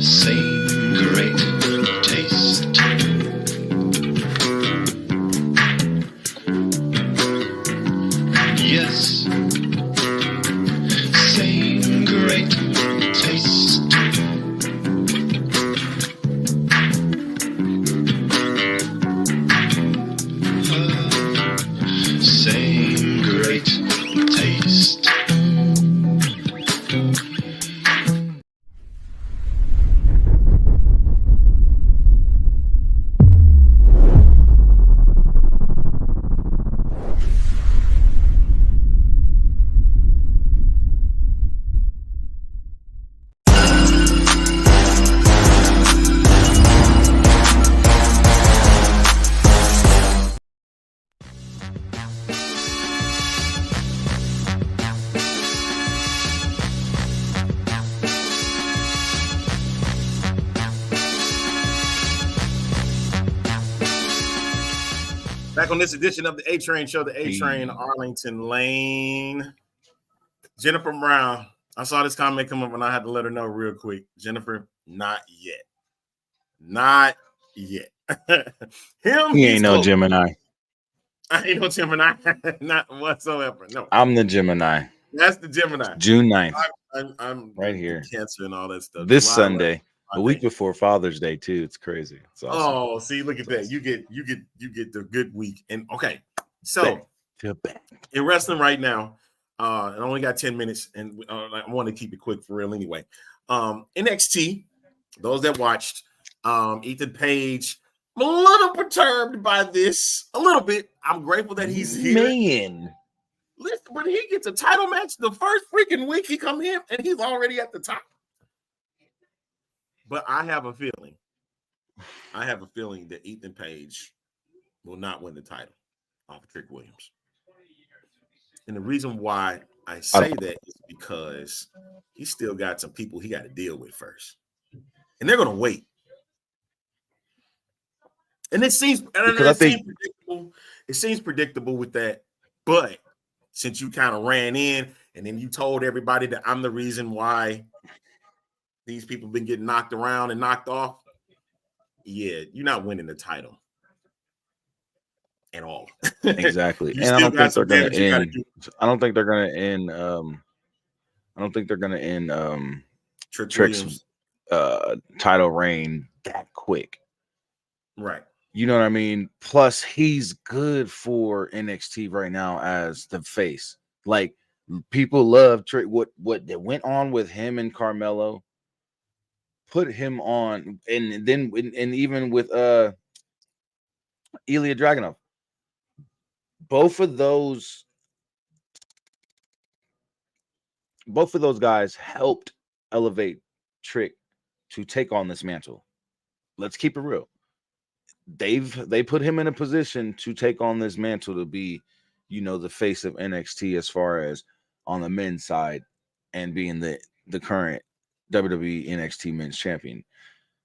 Speaker 4: Same great taste. Yes. Same great taste. Same great taste.
Speaker 3: Back on this edition of the A-Train Show, the A-Train Arlington Lane. Jennifer Brown. I saw this comment come up and I had to let her know real quick. Jennifer, not yet. Not yet.
Speaker 5: He ain't no Gemini.
Speaker 3: I ain't no Gemini. Not whatsoever. No.
Speaker 5: I'm the Gemini.
Speaker 3: That's the Gemini.
Speaker 5: June 9th.
Speaker 3: I'm
Speaker 5: right here.
Speaker 3: Cancer and all that stuff.
Speaker 5: This Sunday. A week before Father's Day, too. It's crazy. It's awesome.
Speaker 3: Oh, see, look at that. You get the good week. And okay. So in wrestling right now, I only got 10 minutes, and I want to keep it quick for real anyway. NXT, those that watched, Ethan Page, I'm a little perturbed by this. A little bit. I'm grateful that he's here.
Speaker 5: Man.
Speaker 3: Listen, when he gets a title match the first freaking week he come in, and he's already at the top. But I have a feeling that Ethan Page will not win the title off of Trick Williams. And the reason why I say that is because he's still got some people he got to deal with first. And they're going to wait. And it seems predictable. It seems predictable with that. But since you kind of ran in and then you told everybody that I'm the reason why these people have been getting knocked around and knocked off, yeah, you're not winning the title at all.
Speaker 5: Exactly. And I don't think they're going to end. I don't think they're going to end. I don't think they're going to end Trick's title reign that quick.
Speaker 3: Right.
Speaker 5: You know what I mean? Plus, he's good for NXT right now as the face. Like, people love Trick. What went on with him and Carmelo put him on, and even with Ilya Dragunov. Both of those guys helped elevate Trick to take on this mantle. Let's keep it real. They put him in a position to take on this mantle to be, the face of NXT as far as on the men's side and being the current WWE NXT men's champion.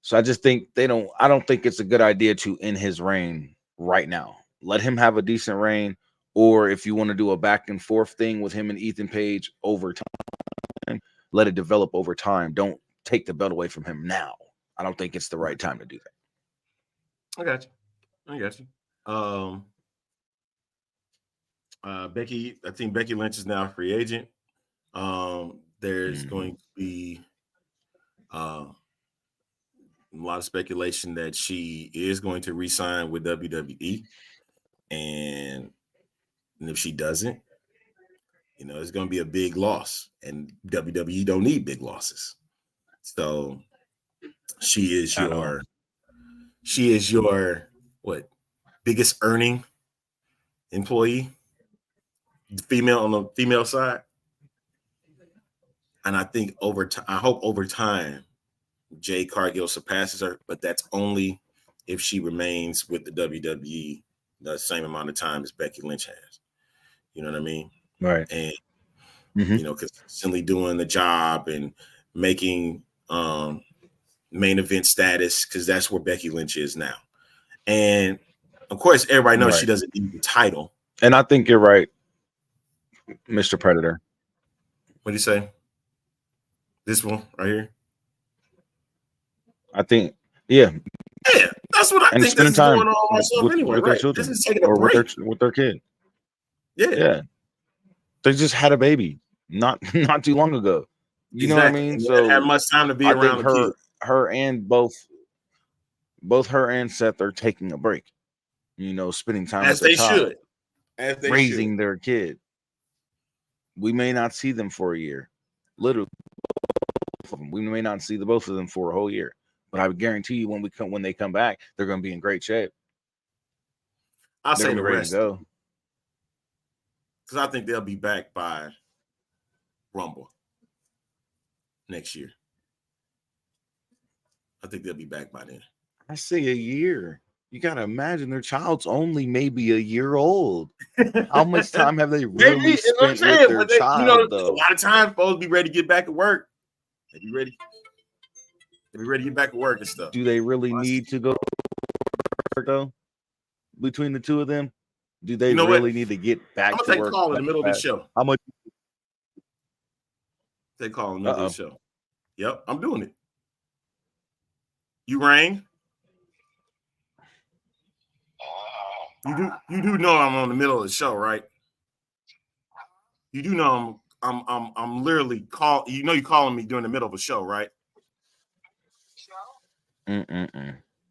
Speaker 5: So I just think I don't think it's a good idea to end his reign right now. Let him have a decent reign, or if you want to do a back and forth thing with him and Ethan Page over time, let it develop over time. Don't take the belt away from him now. I don't think it's the right time to do that.
Speaker 3: I got you. Becky, I think Becky Lynch is now a free agent. There's going to be a lot of speculation that she is going to re-sign with WWE. And if she doesn't, it's going to be a big loss. And WWE don't need big losses. So she is your what, biggest earning employee, female on the female side. And I think I hope over time, Jade Cargill surpasses her, but that's only if she remains with the WWE the same amount of time as Becky Lynch has. You know what I mean?
Speaker 5: Right.
Speaker 3: And
Speaker 5: Mhm.
Speaker 3: you know, consistently doing the job and making main event status, because that's where Becky Lynch is now. And of course, everybody knows she doesn't need the title.
Speaker 5: And I think you're right, Mr. Predator.
Speaker 3: What do you say? This one right here?
Speaker 5: I think, yeah.
Speaker 3: Yeah, that's what I think this is going on myself anyway,
Speaker 5: with
Speaker 3: right?
Speaker 5: their children,
Speaker 3: this is taking a
Speaker 5: or
Speaker 3: break.
Speaker 5: with their kid.
Speaker 3: Yeah.
Speaker 5: They just had a baby not too long ago. You know what I mean?
Speaker 3: And
Speaker 5: So
Speaker 3: had much time to be
Speaker 5: I
Speaker 3: around
Speaker 5: think
Speaker 3: the kid.
Speaker 5: her and both her and Seth are taking a break. You know, spending time
Speaker 3: As
Speaker 5: with
Speaker 3: they
Speaker 5: their child,
Speaker 3: should. As they
Speaker 5: raising
Speaker 3: should.
Speaker 5: their kid. We may not see them for a year. Literally, both of them. We may not see the both of them for a whole year. But I would guarantee you when they come back, they're going to be in great shape.
Speaker 3: I'll say the
Speaker 5: ready
Speaker 3: rest.
Speaker 5: to go.
Speaker 3: Because I think they'll be back by Rumble next year. I think they'll be back by then.
Speaker 5: I say a year. You got to imagine their child's only maybe a year old. How much time have they really spent with their child?
Speaker 3: You know,
Speaker 5: though?
Speaker 3: A lot of times, folks be ready to get back to work. They be ready. They be ready to get back to work and stuff.
Speaker 5: Do they really need to go though? Between the two of them, do they really need to get back to work?
Speaker 3: I'm gonna take call in the middle of the show.
Speaker 5: How much?
Speaker 3: Take call in the middle of the show. Yep, I'm doing it. You rang. You do know I'm on the middle of the show, right? You do know I'm literally call. You know you're calling me during the middle of a show, right?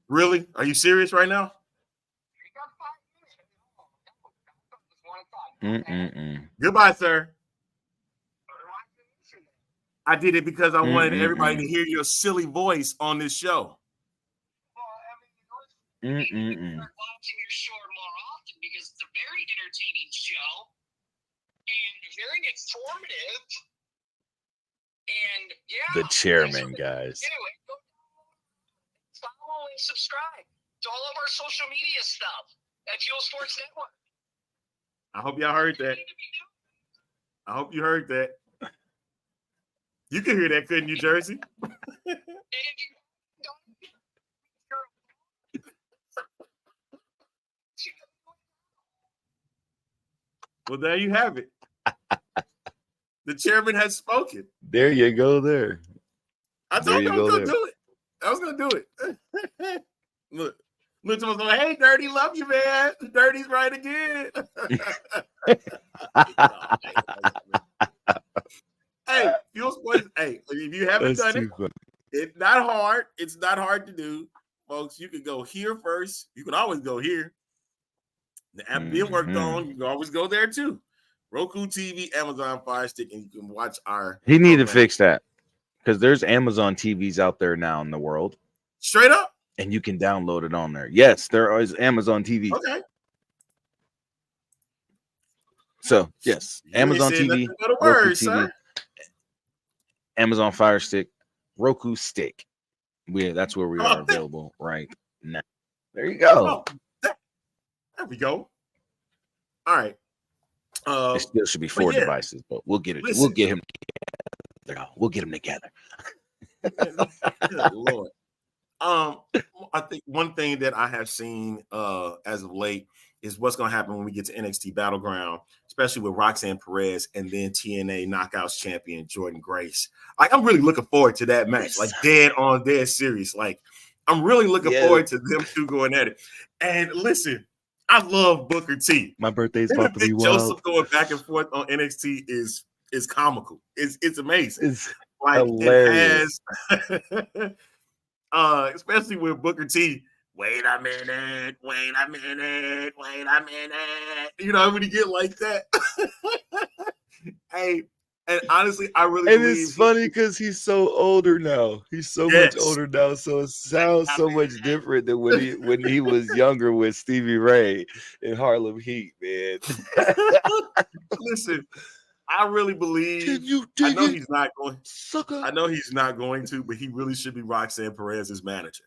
Speaker 3: Really? Are you serious right now? Goodbye, sir. I did it because I wanted everybody to hear your silly voice on this show.
Speaker 9: Watching your show more often because it's a very entertaining show and very informative. And
Speaker 5: The chairman, guys.
Speaker 9: Anyway, go follow and subscribe to all of our social media stuff at Fuel Sports Network.
Speaker 3: I hope y'all heard that. I hope you heard that. You could hear that, couldn't you, Jersey? Well, there you have it. The chairman has spoken.
Speaker 5: There you go. There.
Speaker 3: I told you I was going to do it. I was going to do it. Look to me, hey, Dirty, love you, man. Dirty's right again. Hey, Fuel Sports. Hey, if you haven't done it, it's not hard. It's not hard to do, folks. You can go here first. You can always go here. The app being worked on, you can always go there too. Roku TV, Amazon Fire Stick, and you can watch our.
Speaker 5: He need to fix that because there's Amazon TVs out there now in the world.
Speaker 3: Straight up,
Speaker 5: and you can download it on there. Yes, there is Amazon TV.
Speaker 3: Okay.
Speaker 5: So yes, Amazon TV, Roku TV, Amazon Fire Stick, Roku Stick. That's where we are available right now. There you go.
Speaker 3: There we go. All right.
Speaker 5: It still should be 4 devices, but we'll get it. Listen. We'll get him together. We'll get them together.
Speaker 3: Good Lord. I think one thing that I have seen as of late is what's going to happen when we get to NXT Battleground, especially with Roxanne Perez and then TNA Knockouts champion Jordan Grace. Like, I'm really looking forward to that match. Like, dead serious. Like, I'm really looking forward to them two going at it. And listen, I love Booker T.
Speaker 5: My birthday's about to be wild.
Speaker 3: Joseph going back and forth on NXT is comical. It's amazing.
Speaker 5: It's like, hilarious.
Speaker 3: Especially with Booker T. Wait a minute. You know, when you get like that. Hey, and honestly, I really believe
Speaker 5: it's funny because he's so older now. He's so much older now, so it sounds so much different than when he was younger with Stevie Ray in Harlem Heat, man.
Speaker 3: Listen, I really believe. I know he's not going. Sucker. I know he's not going to, but he really should be Roxanne Perez's manager.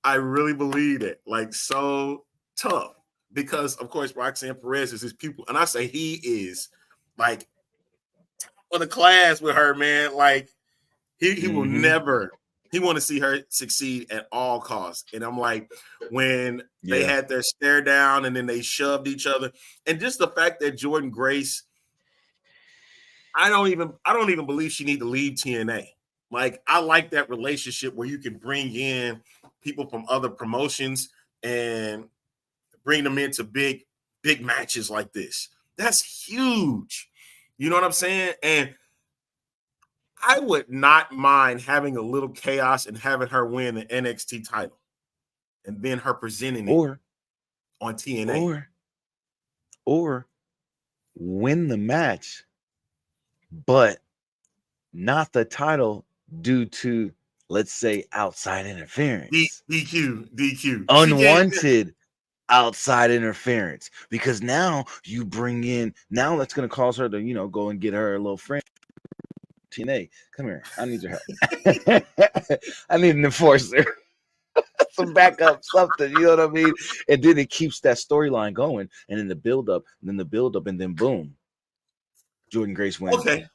Speaker 3: I really believe it. Like, so tough. because, of course, Roxanne Perez is his pupil. And I say he is like on the class with her, man. Like he will never, he want to see her succeed at all costs. And I'm like, when they had their stare down and then they shoved each other, and just the fact that Jordan Grace, I don't even believe she need to leave TNA. Like, I like that relationship where you can bring in people from other promotions and bring them into big matches like this. That's huge. You know what I'm saying? And I would not mind having a little chaos and having her win the NXT title and then her presenting it on TNA.
Speaker 5: Or win the match, but not the title due to, let's say, outside interference.
Speaker 3: DQ.
Speaker 5: Unwanted outside interference. Because now you bring in, now that's going to cause her to, go and get her a little friend. TNA, come here. I need your help. I need an enforcer. Some backup, something, you know what I mean? And then it keeps that storyline going. And then the build up, and then boom. Jordan Grace wins the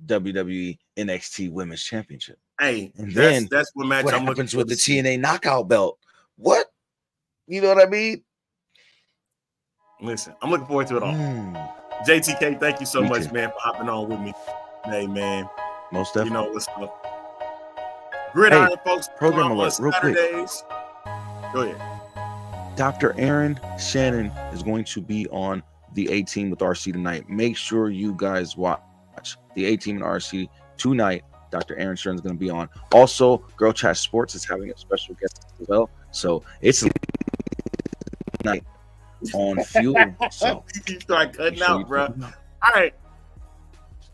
Speaker 5: WWE NXT Women's Championship.
Speaker 3: Hey,
Speaker 5: and then
Speaker 3: that's what match
Speaker 5: what
Speaker 3: I'm
Speaker 5: happens
Speaker 3: looking
Speaker 5: with the TNA knockout belt? What? You know what I mean?
Speaker 3: Listen, I'm looking forward to it all. JTK, thank you so much, man, for hopping on with me. Hey, man.
Speaker 5: Most definitely.
Speaker 3: You know what's up. Gridiron, folks.
Speaker 5: Program alert, real quick.
Speaker 3: Go ahead.
Speaker 5: Dr. Aaron Shannon is going to be on the A-Team with RC tonight. Make sure you guys watch the A-Team and RC tonight. Dr. Aaron Shannon is going to be on. Also, Girl Chat Sports is having a special guest as well. So it's a night on Fuel. So
Speaker 3: you start cutting out, bro. All right.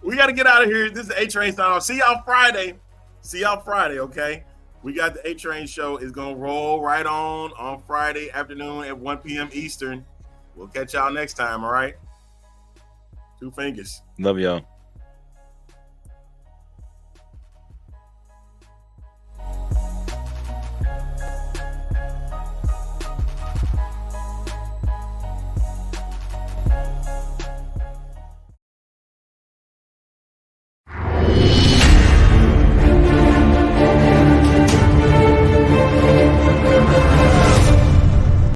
Speaker 3: We got to get out of here. This is the A-Train sign off. See y'all Friday, okay? We got the A-Train show. It's going to roll right on Friday afternoon at 1 p.m. Eastern. We'll catch y'all next time, all right? 2 fingers.
Speaker 5: Love y'all.